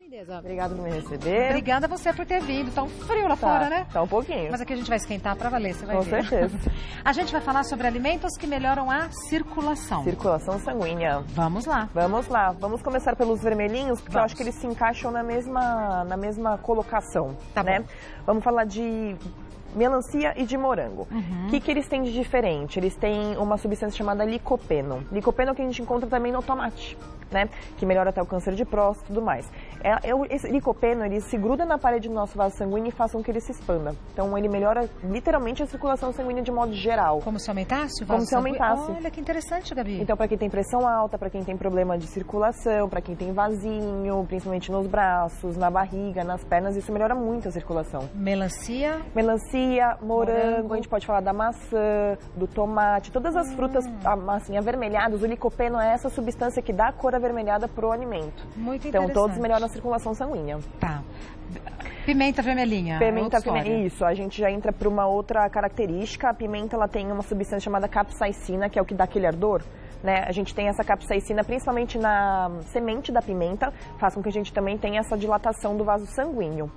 lindeza. Obrigada por me receber. Obrigada a você por ter vindo. Tá um frio lá fora, né? Tá um pouquinho. Mas aqui a gente vai esquentar pra valer, você vai ver. Com certeza. A gente vai falar sobre alimentos que melhoram a circulação. Circulação sanguínea. Vamos lá. Vamos lá. Vamos começar pelos vermelhinhos, porque eu acho que eles se encaixam na mesma colocação, Tá né? bom. Vamos falar de melancia e de morango. O que eles têm de diferente? Eles têm uma substância chamada licopeno. Licopeno que a gente encontra também no tomate, né? Que melhora até o câncer de próstata e tudo mais. Esse licopeno, ele se gruda na parede do nosso vaso sanguíneo e faz com que ele se expanda. Então, ele melhora literalmente a circulação sanguínea de modo geral. Como se aumentasse o vaso Como se aumentasse. sanguíneo? Olha que interessante, Gabi. Então, para quem tem pressão alta, para quem tem problema de circulação, para quem tem vasinho, principalmente nos braços, na barriga, nas pernas, isso melhora muito a circulação. Melancia, morango, a gente pode falar da maçã, do tomate, todas as frutas assim, avermelhadas, o licopeno é essa substância que dá a cor avermelhada pro alimento. muito Então, interessante. todos melhoram a circulação sanguínea. Tá. Pimenta vermelhinha. Pimenta, outra história. isso. A gente já entra para uma outra característica. A pimenta, ela tem uma substância chamada capsaicina, que é o que dá aquele ardor. Né? A gente tem essa capsaicina principalmente na semente da pimenta, faz com que a gente também tenha essa dilatação do vaso sanguíneo.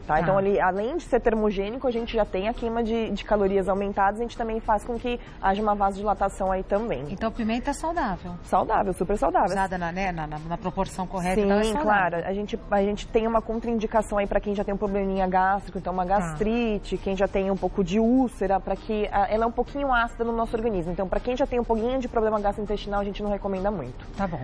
Tá? Então, além de ser termogênico, a gente já tem a queima de calorias aumentadas, a gente também faz com que haja uma vasodilatação aí também. Então, pimenta é saudável. Saudável, super saudável. Usada na proporção correta, Sim, então é saudável. claro. A gente tem uma contraindicação aí para quem já tem um probleminha gástrico, então uma gastrite, quem já tem um pouco de úlcera, para que ela é um pouquinho ácida no nosso organismo. Então, para quem já tem um pouquinho de problema gastrointestinal, a gente não recomenda muito. Tá bom.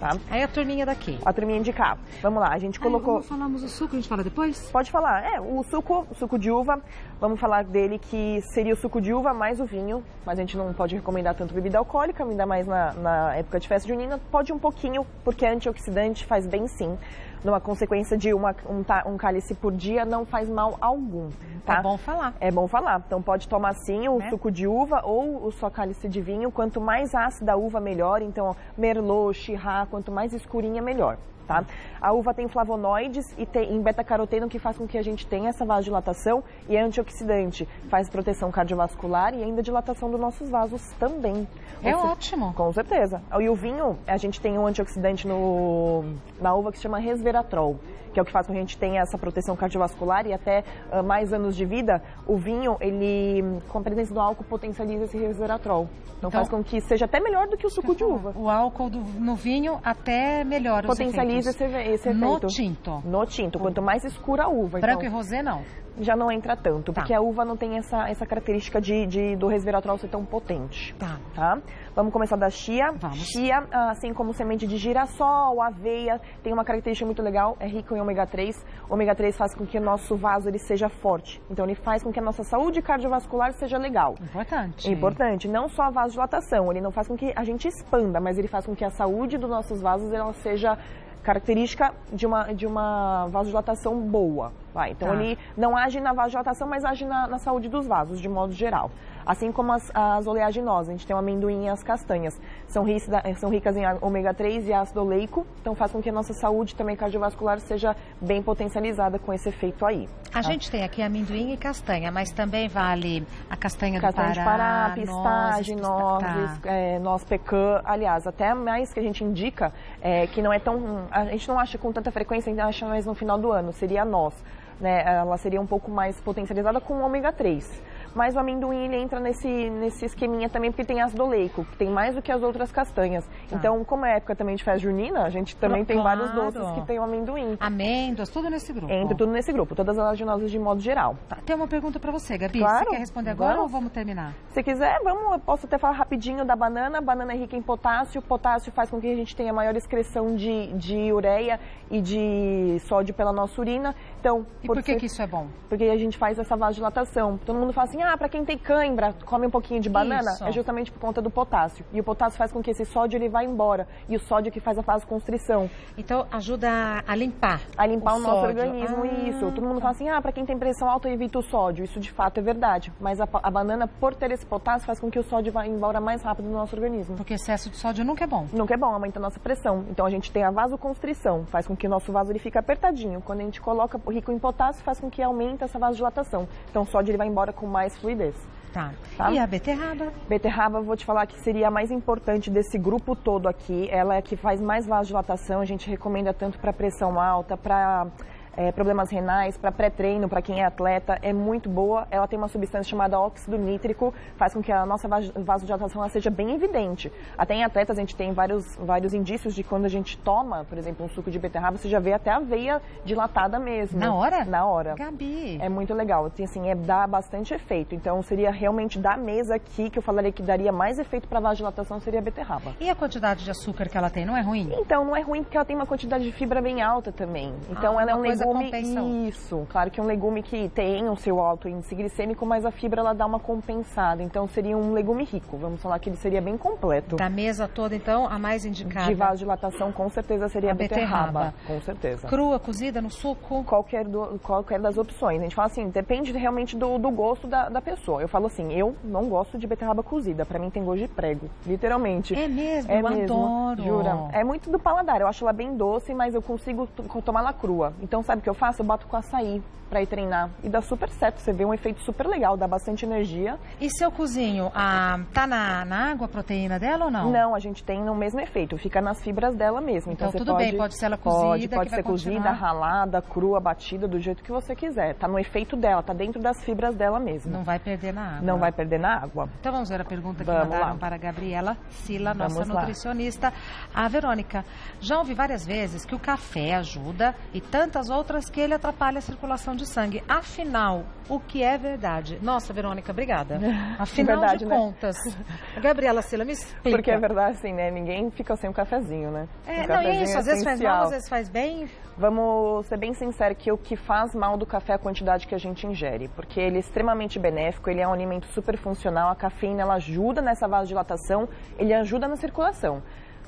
Tá? Aí a turminha daqui. A turminha de cá. Vamos lá, a gente colocou... Vamos falamos do suco, a gente fala depois? Pode falar. O suco de uva, vamos falar dele que seria o suco de uva mais o vinho, mas a gente não pode recomendar tanto bebida alcoólica, ainda mais na época de festa junina. Pode um pouquinho, porque é antioxidante, faz bem sim. Numa consequência de um cálice por dia, não faz mal algum. Tá? É bom falar. É bom falar. Então pode tomar sim o suco de uva ou o só cálice de vinho. Quanto mais ácida a uva, melhor. Então, merlot, chirá, quanto mais escurinha, melhor. Tá? A uva tem flavonoides e tem beta-caroteno que faz com que a gente tenha essa vasodilatação e é antioxidante, faz proteção cardiovascular e ainda dilatação dos nossos vasos também. É ótimo. Com certeza. E o vinho, a gente tem um antioxidante na uva que se chama resveratrol, que é o que faz com que a gente tenha essa proteção cardiovascular e até mais anos de vida. O vinho, ele, com a presença do álcool, potencializa esse resveratrol. Então faz com que seja até melhor do que o suco de uva. O álcool no vinho até melhora os potencializa esse efeito. No tinto. No tinto, quanto mais escura a uva. Branco e rosé não. Já não entra tanto, porque a uva não tem essa característica do resveratrol ser tão potente. Tá? Vamos começar da chia. Vamos. Chia, assim como semente de girassol, aveia, tem uma característica muito legal, é rico em ômega 3. O ômega 3 faz com que o nosso vaso ele seja forte. Então, ele faz com que a nossa saúde cardiovascular seja legal. Importante. Importante. Não só a vasodilatação, ele não faz com que a gente expanda, mas ele faz com que a saúde dos nossos vasos ela seja característica de uma vasodilatação boa. Então, ele não age na vasodilatação, mas age na saúde dos vasos, de modo geral. Assim como as oleaginosas, a gente tem o amendoim e as castanhas. São ricas em ômega 3 e ácido oleico, então faz com que a nossa saúde também cardiovascular seja bem potencializada com esse efeito aí. A gente tem aqui amendoim e castanha, mas também vale a castanha do Pará, de Pará, pistache, nozes, noz pecan. Aliás, até mais que a gente indica, que não é tão... A gente não acha com tanta frequência, a gente acha mais no final do ano, seria a noz. Né? Ela seria um pouco mais potencializada com o ômega 3. Mas o amendoim ele entra nesse esqueminha também, porque tem ácido oleico, que tem mais do que as outras castanhas. Então, como é época também de festa junina, a gente também tem vários doces que tem o amendoim. Amêndoas, tudo nesse grupo. Entra tudo nesse grupo, todas as oleaginosas de modo geral. Tem uma pergunta pra você, Gabi. Claro. Você quer responder agora ou vamos terminar? Se quiser, eu posso até falar rapidinho da banana. A banana é rica em potássio. Potássio faz com que a gente tenha maior excreção de ureia e de sódio pela nossa urina. Então, por que isso é bom? Porque a gente faz essa vasodilatação. Todo mundo fala assim, pra quem tem cãibra, come um pouquinho de banana. Isso. É justamente por conta do potássio. E o potássio faz com que esse sódio ele vá embora. E o sódio que faz a vasoconstrição. Então, ajuda a limpar. A limpar o nosso organismo, isso. Todo mundo fala assim, pra quem tem pressão alta, evita o sódio. Isso de fato é verdade. Mas a banana, por ter esse potássio, faz com que o sódio vá embora mais rápido do nosso organismo. Porque excesso de sódio nunca é bom. Nunca é bom, aumenta a nossa pressão. Então, a gente tem a vasoconstrição. Faz com que o nosso vaso ele fique apertadinho. Quando a gente coloca rico em potássio, faz com que aumente essa vasodilatação. Então, o sódio ele vai embora com mais fluidez. Tá. Tá? E a beterraba? Beterraba, vou te falar que seria a mais importante desse grupo todo aqui. Ela é a que faz mais vasodilatação. A gente recomenda tanto para pressão alta, para problemas renais, para pré-treino, para quem é atleta, é muito boa. Ela tem uma substância chamada óxido nítrico, faz com que a nossa vasodilatação ela seja bem evidente. Até em atletas a gente tem vários indícios de quando a gente toma, por exemplo, um suco de beterraba, você já vê até a veia dilatada mesmo. Na hora? Na hora. Gabi. É muito legal. Assim, dá bastante efeito. Então, seria realmente da mesa aqui que eu falaria que daria mais efeito para vasodilatação, seria a beterraba. E a quantidade de açúcar que ela tem, não é ruim? Então, não é ruim porque ela tem uma quantidade de fibra bem alta também. Então, ela é um legume... Isso. Claro que é um legume que tem o seu alto índice glicêmico, mas a fibra ela dá uma compensada. Então, seria um legume rico. Vamos falar que ele seria bem completo. Da mesa toda, então, a mais indicada? De vasodilatação, com certeza, seria a beterraba. Com certeza. Crua, cozida, no suco? Qualquer das opções. A gente fala assim, depende realmente do gosto da pessoa. Eu falo assim, eu não gosto de beterraba cozida. Pra mim tem gosto de prego, literalmente. É mesmo? É eu mesmo, adoro. Jura? É muito do paladar. Eu acho ela bem doce, mas eu consigo tomar ela crua. Então, sabe o que eu faço? Eu bato com açaí pra ir treinar. E dá super certo. Você vê um efeito super legal, dá bastante energia. E se eu cozinho, tá na água a proteína dela ou não? Não, a gente tem no mesmo efeito. Fica nas fibras dela mesmo. Então tudo bem, pode ser ela cozida. Pode ser cozida, ralada, crua, batida, do jeito que você quiser. Tá no efeito dela, tá dentro das fibras dela mesmo. Não vai perder na água. Não vai perder na água. Então vamos ver a pergunta que mandaram para a Gabriela Sila, nossa nutricionista. A Verônica, já ouvi várias vezes que o café ajuda e tantas outras que ele atrapalha a circulação de sangue. Afinal, o que é verdade? Nossa, Verônica, obrigada. Afinal verdade, de contas. Gabriela Sila, me explica. Porque é verdade, assim, né? Ninguém fica sem um cafezinho, né? Não, é isso. Às vezes faz mal, às vezes faz bem. Vamos ser bem sinceros que o que faz mal do café é a quantidade que a gente ingere. Porque ele é extremamente benéfico, ele é um alimento super funcional. A cafeína, ela ajuda nessa vasodilatação, ele ajuda na circulação.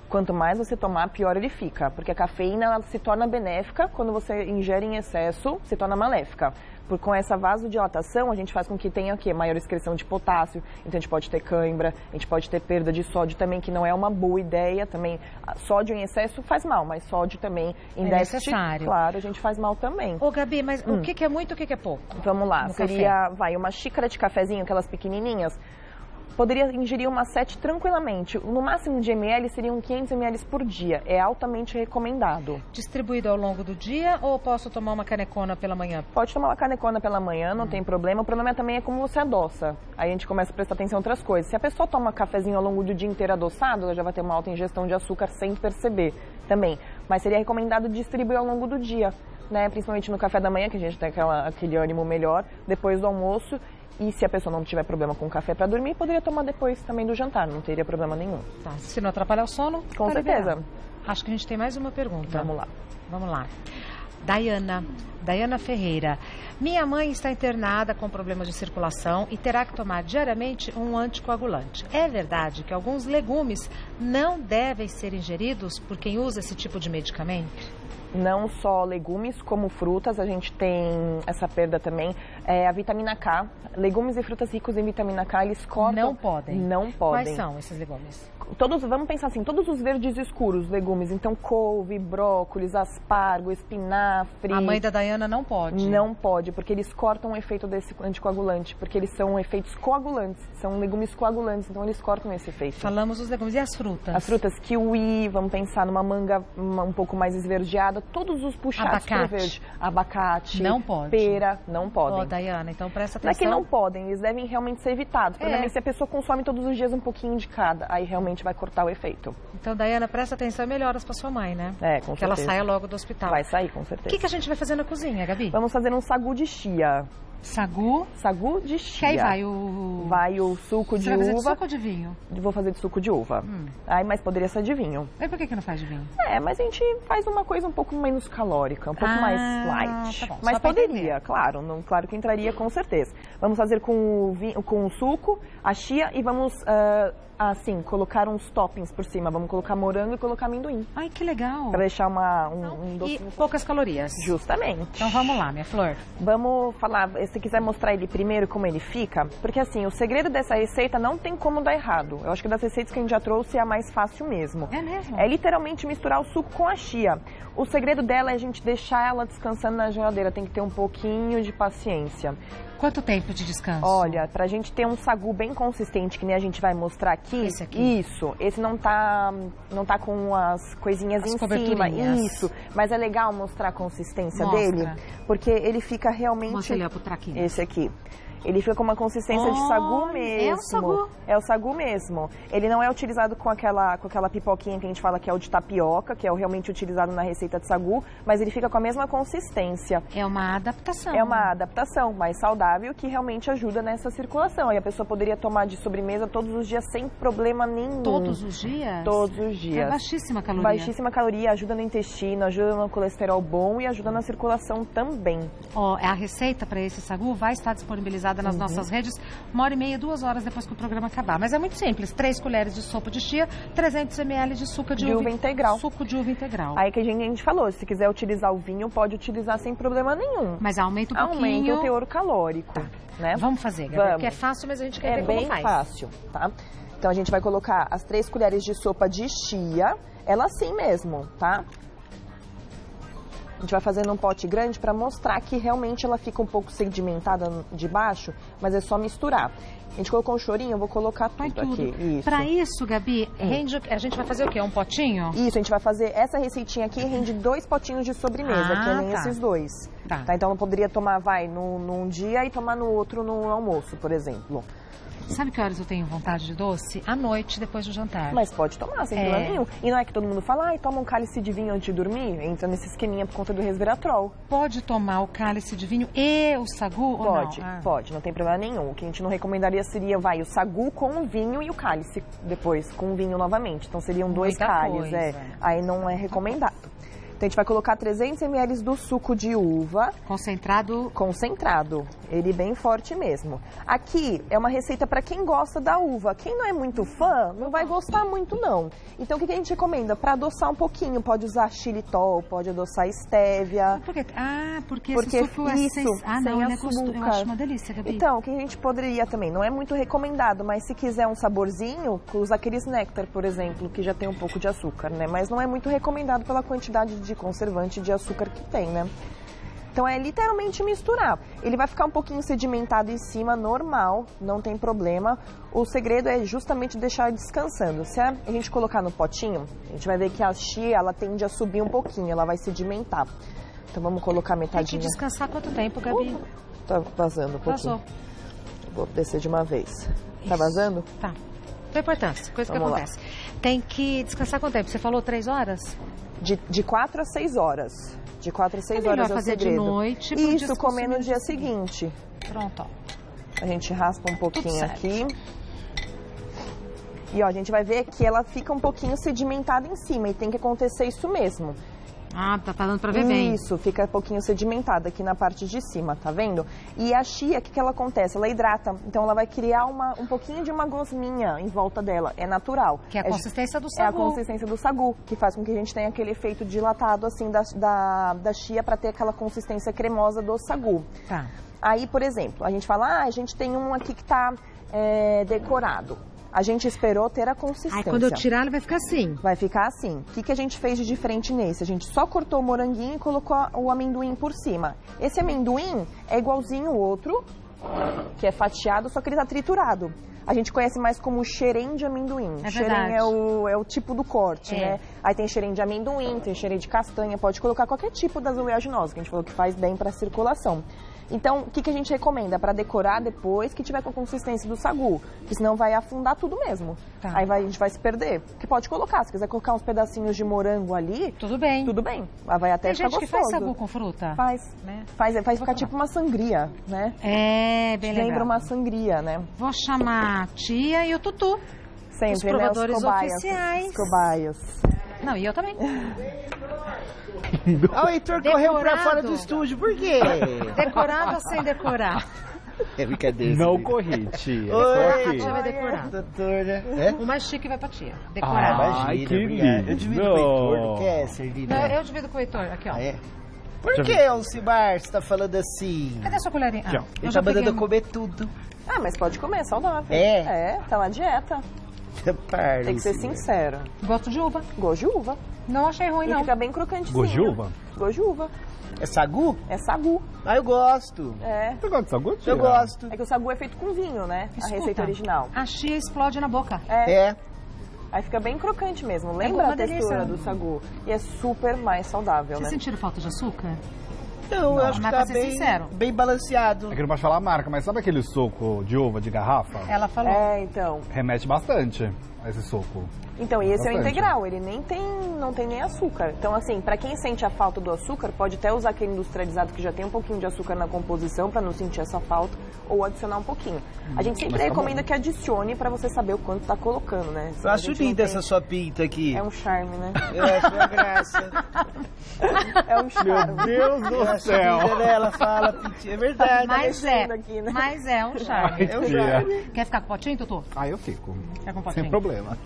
Quanto mais você tomar, pior ele fica. Porque a cafeína ela se torna benéfica, quando você ingere em excesso, se torna maléfica. Com essa vasodilatação, a gente faz com que tenha maior excreção de potássio, então a gente pode ter cãibra, a gente pode ter perda de sódio também, que não é uma boa ideia também. Sódio em excesso faz mal, mas sódio também em déficit, necessário. Claro, a gente faz mal também. Ô Gabi, mas o que é muito e o que é pouco? Vamos lá, seria, café? Uma xícara de cafezinho, aquelas pequenininhas, poderia ingerir umas 7 tranquilamente. No máximo de ml seriam 500 ml por dia. É altamente recomendado. Distribuído ao longo do dia ou posso tomar uma canecona pela manhã? Pode tomar uma canecona pela manhã, não tem problema. O problema também é como você adoça. Aí a gente começa a prestar atenção em outras coisas. Se a pessoa toma cafezinho ao longo do dia inteiro adoçado, ela já vai ter uma alta ingestão de açúcar sem perceber também. Mas seria recomendado distribuir ao longo do dia, né? Principalmente no café da manhã, que a gente tem aquele ânimo melhor, depois do almoço. E se a pessoa não tiver problema com café para dormir, poderia tomar depois também do jantar, não teria problema nenhum. Tá, se não atrapalhar o sono, com certeza. Acho que a gente tem mais uma pergunta. Vamos lá. Daiana Ferreira. Minha mãe está internada com problemas de circulação e terá que tomar diariamente um anticoagulante. É verdade que alguns legumes não devem ser ingeridos por quem usa esse tipo de medicamento? Não só legumes, como frutas, a gente tem essa perda também. A vitamina K, legumes e frutas ricos em vitamina K, eles cortam... Não podem? Não podem. Quais são esses legumes? Vamos pensar assim, todos os verdes escuros, legumes, então couve, brócolis, aspargo, espinafre... A mãe da Daiana não pode? Não pode, porque eles cortam o efeito desse anticoagulante, porque eles são efeitos coagulantes, são legumes coagulantes, então eles cortam esse efeito. Falamos dos legumes, e as frutas? As frutas, kiwi, vamos pensar numa manga um pouco mais esverdeada, todos os puxados para o verde. Abacate, não pode. Pera, não podem. Daiana, então presta atenção. Não é que não podem, eles devem realmente ser evitados. O problema é se a pessoa consome todos os dias um pouquinho de cada, aí realmente vai cortar o efeito. Então, Daiana, presta atenção e melhoras para sua mãe, né? Com certeza. Que ela saia logo do hospital. Vai sair, com certeza. O que a gente vai fazer na cozinha, Gabi? Vamos fazer um sagu de chia. Sagu? Sagu de chia. Que aí vai o suco de uva. Você vai fazer de suco ou de vinho? Vou fazer de suco de uva. Mas poderia ser de vinho. E por que não faz de vinho? Mas a gente faz uma coisa um pouco menos calórica, um pouco mais light. Tá bom. Mas poderia, claro. Claro que entraria com certeza. Vamos fazer com o suco, a chia e vamos... colocar uns toppings por cima. Vamos colocar morango e colocar amendoim. Ai, que legal. Para deixar um doce. E poucas calorias. Justamente. Então vamos lá, minha flor. Vamos falar, se quiser mostrar ele primeiro como ele fica, porque assim, o segredo dessa receita não tem como dar errado. Eu acho que das receitas que a gente já trouxe é a mais fácil mesmo. É mesmo? É literalmente misturar o suco com a chia. O segredo dela é a gente deixar ela descansando na geladeira, tem que ter um pouquinho de paciência. Quanto tempo de descanso? Olha, pra gente ter um sagu bem consistente, que nem a gente vai mostrar aqui. Esse aqui? Isso. Esse não tá com as coisinhas em cima. Isso. Mas é legal mostrar a consistência dele, porque ele fica realmente... Mostra ele pro traquinho. Esse aqui. Ele fica com uma consistência de sagu mesmo. É o sagu. É o sagu mesmo. Ele não é utilizado com aquela pipoquinha que a gente fala que é o de tapioca, que é o realmente utilizado na receita de sagu, mas ele fica com a mesma consistência. É uma adaptação. É uma adaptação mais saudável que realmente ajuda nessa circulação. E a pessoa poderia tomar de sobremesa todos os dias sem problema nenhum. Todos os dias? Todos os dias. É baixíssima caloria. Baixíssima caloria, ajuda no intestino, ajuda no colesterol bom e ajuda na circulação também. Ó, a receita para esse sagu vai estar disponibilizada nas nossas redes 1h30, 2 horas depois que o programa acabar. Mas é muito simples, 3 colheres de sopa de chia, 300 ml de suco de uva integral. Suco de uva integral. Aí que a gente falou, se quiser utilizar o vinho, pode utilizar sem problema nenhum. Mas aumenta um pouquinho. Aumenta o teor calórico, né? Vamos fazer, Gabriel, porque é fácil, mas a gente quer ver como faz. É bem fácil, tá? Então a gente vai colocar as 3 colheres de sopa de chia, ela assim mesmo, tá? A gente vai fazer num pote grande para mostrar que realmente ela fica um pouco sedimentada de baixo, mas é só misturar. A gente colocou um chorinho, eu vou colocar tudo aqui. Para isso, Gabi, a gente vai fazer o quê? Um potinho? Isso, a gente vai fazer essa receitinha aqui, rende 2 potinhos de sobremesa, que nem esses 2. Tá, então eu poderia tomar, num dia e tomar no outro no almoço, por exemplo. Sabe que horas eu tenho vontade de doce? À noite, depois do jantar. Mas pode tomar, sem problema nenhum. E não é que todo mundo fala, toma um cálice de vinho antes de dormir? Entra nesse esqueminha por conta do resveratrol. Pode tomar o cálice de vinho e o sagu pode, ou não? Pode, não tem problema nenhum. O que a gente não recomendaria seria, o sagu com o vinho e o cálice depois, com o vinho novamente. Então seriam 2 cálices, Aí não é recomendado. Então a gente vai colocar 300 ml do suco de uva. Concentrado? Concentrado. Ele bem forte mesmo. Aqui é uma receita para quem gosta da uva. Quem não é muito fã, não vai gostar muito não. Então o que a gente recomenda? Para adoçar um pouquinho, pode usar xilitol, pode adoçar stevia. Por quê? Porque esse suco é sem açúcar. Eu acho uma delícia, Gabi. Então, o que a gente poderia também, não é muito recomendado, mas se quiser um saborzinho, usa aqueles néctar, por exemplo, que já tem um pouco de açúcar, né? Mas não é muito recomendado pela quantidade de conservante de açúcar que tem, né? Então é literalmente misturar. Ele vai ficar um pouquinho sedimentado em cima, normal, não tem problema. O segredo é justamente deixar descansando. Se a gente colocar no potinho, a gente vai ver que a chia, ela tende a subir um pouquinho, ela vai sedimentar. Então vamos colocar metadinha. Tem que descansar quanto tempo, Gabi? Tá vazando um pouquinho. Vazou. Vou descer de uma vez. Tá vazando? Tá. Tem importância, coisa que acontece. Tem que descansar quanto tempo? Você falou 3 horas? De 4 a 6 horas. De 4 a 6 horas é o segredo. De noite. Isso, comer no dia seguinte. Pronto, ó. A gente raspa um pouquinho aqui. E ó, a gente vai ver que ela fica um pouquinho sedimentada em cima. E tem que acontecer isso mesmo. Ah, tá dando pra ver bem. Isso, fica um pouquinho sedimentada aqui na parte de cima, tá vendo? E a chia, o que ela acontece? Ela hidrata, então ela vai criar um pouquinho de uma gosminha em volta dela, é natural. Que é a consistência do sagu. É a consistência do sagu, que faz com que a gente tenha aquele efeito dilatado, assim, da chia para ter aquela consistência cremosa do sagu. Tá. Aí, por exemplo, a gente fala, a gente tem um aqui que tá decorado. A gente esperou ter a consistência. Aí quando eu tirar, ele vai ficar assim. Vai ficar assim. O que a gente fez de diferente nesse? A gente só cortou o moranguinho e colocou o amendoim por cima. Esse amendoim é igualzinho o outro, que é fatiado, só que ele tá triturado. A gente conhece mais como xerém de amendoim. Xerém é o tipo do corte, né? Aí tem xerém de amendoim, tem xerém de castanha, pode colocar qualquer tipo das oleaginosas, que a gente falou que faz bem para a circulação. Então, o que a gente recomenda? Para decorar depois que tiver com a consistência do sagu, porque senão vai afundar tudo mesmo. Tá. Aí a gente vai se perder. Que pode colocar, se quiser colocar uns pedacinhos de morango ali... Tudo bem. Tudo bem. Vai até ficar gostoso. Tem gente que faz sagu com fruta? Faz. Né? Faz ficar tipo uma sangria, né? É, bem legal. Lembra uma sangria, né? Vou chamar a tia e o Tutu. Sempre, os provadores os cobaias, oficiais. Os cobaias. Não, e eu também. O Heitor correu pra fora do estúdio, por quê? Decorado ou sem decorar? É brincadeira. Não corri, tia. Oi, a tia vai decorar. Doutora. O mais chique vai pra tia. Decorado. Imagina, que lindo. Eu divido com o Heitor, não quer servir? Não, eu divido com o Heitor, aqui ó. É? Por que, Alcimar, você tá falando assim? Cadê a sua colherinha? Ele tá mandando comer tudo. Mas pode comer, saudável. É? Tá na dieta. Tem que ser sincero. Gosto de uva. Gosto de uva. Não achei ruim, não. E fica bem crocantezinho. Gosto de uva? Gosto de uva. É sagu? É sagu. Ah, eu gosto. É. Você gosta de sagu, tia? Eu gosto. É que o sagu é feito com vinho, né? Escuta, A receita original. A chia explode na boca. É. Aí fica bem crocante mesmo. bom, Lembra uma a textura delícia. do sagu? E é super mais saudável, Vocês né? sentiram falta de açúcar? Então, eu acho que mas tá pra ser bem, sincero. bem balanceado. É que não pode falar a marca, mas sabe aquele suco de uva de garrafa? Ela falou. É, então. Remete bastante a esse suco. Então, e esse é o Bastante. integral, ele não tem nem açúcar. Então, assim, pra quem sente a falta do açúcar, pode até usar aquele industrializado que já tem um pouquinho de açúcar na composição pra não sentir essa falta, ou adicionar um uma. A gente sempre Mas tá recomenda bom. que adicione pra você saber o quanto tá colocando, né? Eu Senão a acho gente não linda tem- essa sua pinta aqui. É um charme, né? Eu acho uma graça. É um charme. Deus Eu do acho céu! linda, né? Ela fala, pintinha. É verdade. Mas mexendo aqui, né? mas é um charme. É um Tia. charme. Quer ficar com potinho, Tutu? Ah, eu fico. Quer com Sem potinho? problema.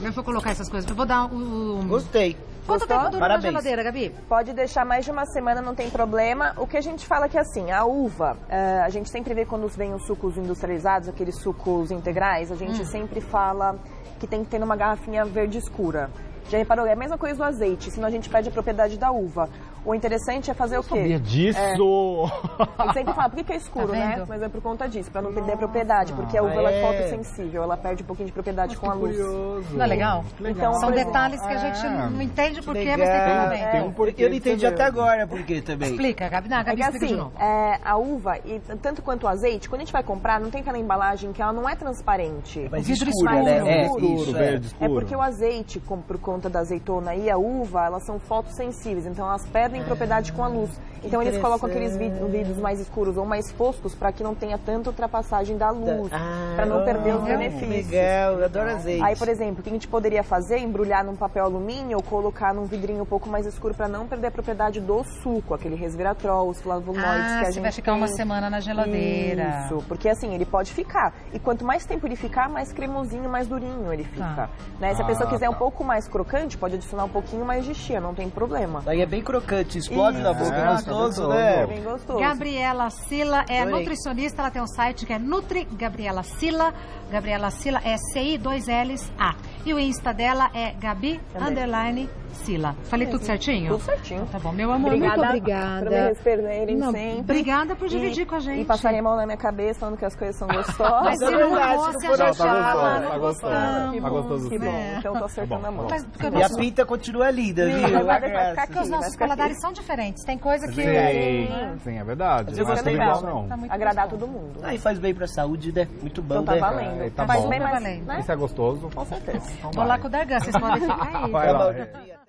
Eu vou colocar essas coisas. Eu vou dar o... Gostei. Quanto tempo dura na Parabéns. geladeira, Gabi? Pode deixar mais de uma semana, não tem problema. O que a gente fala é que assim, a uva, a gente sempre vê quando vem os sucos industrializados, aqueles sucos integrais, a gente sempre fala que tem que ter numa garrafinha verde escura. Já reparou? É a mesma coisa do azeite, senão a gente perde a propriedade da uva. O interessante é fazer o quê? Sabia disso! A gente sempre fala, por que é escuro, Tá né? vendo? Mas é por conta disso, pra não perder a propriedade, porque a uva ela é fotossensível, ela perde um pouquinho de propriedade com a luz. Curioso. Não é legal? Que legal. Então, São por exemplo, detalhes que a gente não entende por quê, mas tem que legal. comer. Tem um porquê Eu não entendi pra você até ver. agora por quê também. Explica, Gabi. Não, É Gabi que explica de assim, novo. a uva, e tanto quanto o azeite, quando a gente vai comprar, não tem aquela embalagem que ela não é transparente. Mas vidro escuro, escuro. né? Escuro, Isso, verde escuro. É porque o azeite, por conta da azeitona e a uva, elas são fotossensíveis, então elas perdem propriedade com a luz. Então eles colocam aqueles vidros mais escuros ou mais foscos para que não tenha tanta ultrapassagem da luz, para não perder os benefícios. Legal, eu adoro azeite. Aí, por exemplo, o que a gente poderia fazer? Embrulhar num papel alumínio ou colocar num vidrinho um pouco mais escuro para não perder a propriedade do suco, aquele resveratrol, os flavonoides que a você gente vai ficar tem. uma semana na geladeira. Isso, porque assim, ele pode ficar. E quanto mais tempo ele ficar, mais cremosinho, mais durinho ele fica. Tá. Né? Se a pessoa quiser tá. um pouco mais crocante, pode adicionar um pouquinho mais de chia, não tem problema. Aí é bem crocante, explode na boca, é gostoso, gostoso. né? É bem gostoso. Gabriela Sila é Adorei. nutricionista, ela tem um site que é Nutri Gabriela Sila. Gabriela Sila é CI2LA. E o Insta dela é Gabi_Sila. Falei tudo certinho? Tudo certinho. Tá bom, meu amor, muito obrigada. Por me responderem Não, sempre. obrigada por dividir com a gente. E passarem a mão na minha cabeça falando que as coisas são gostosas. Mas é se não verdade, fosse, se a for gente achar, fala, tá não gostoso. gostamos. Tá gostoso Que sim. bom, então tô acertando a mão. Mas porque o E a nosso- pinta continua linda, viu? Vai Uma ficar graça. aqui. porque os nossos vai ficar paladares aqui. são diferentes. Tem coisa que... Sim, é verdade. Mas Não eu é gostei tudo igual, mesmo. não. Tá muito Agradar gostoso. todo mundo. Aí faz bem pra saúde, né? Muito bom, Então tá né? valendo. Tá Faz bom. bem, Tá mas, valendo. né? Isso é gostoso? Com certeza. Então Vou lá com o Dargan, vocês podem ficar aí. Vai lá. Tá bom.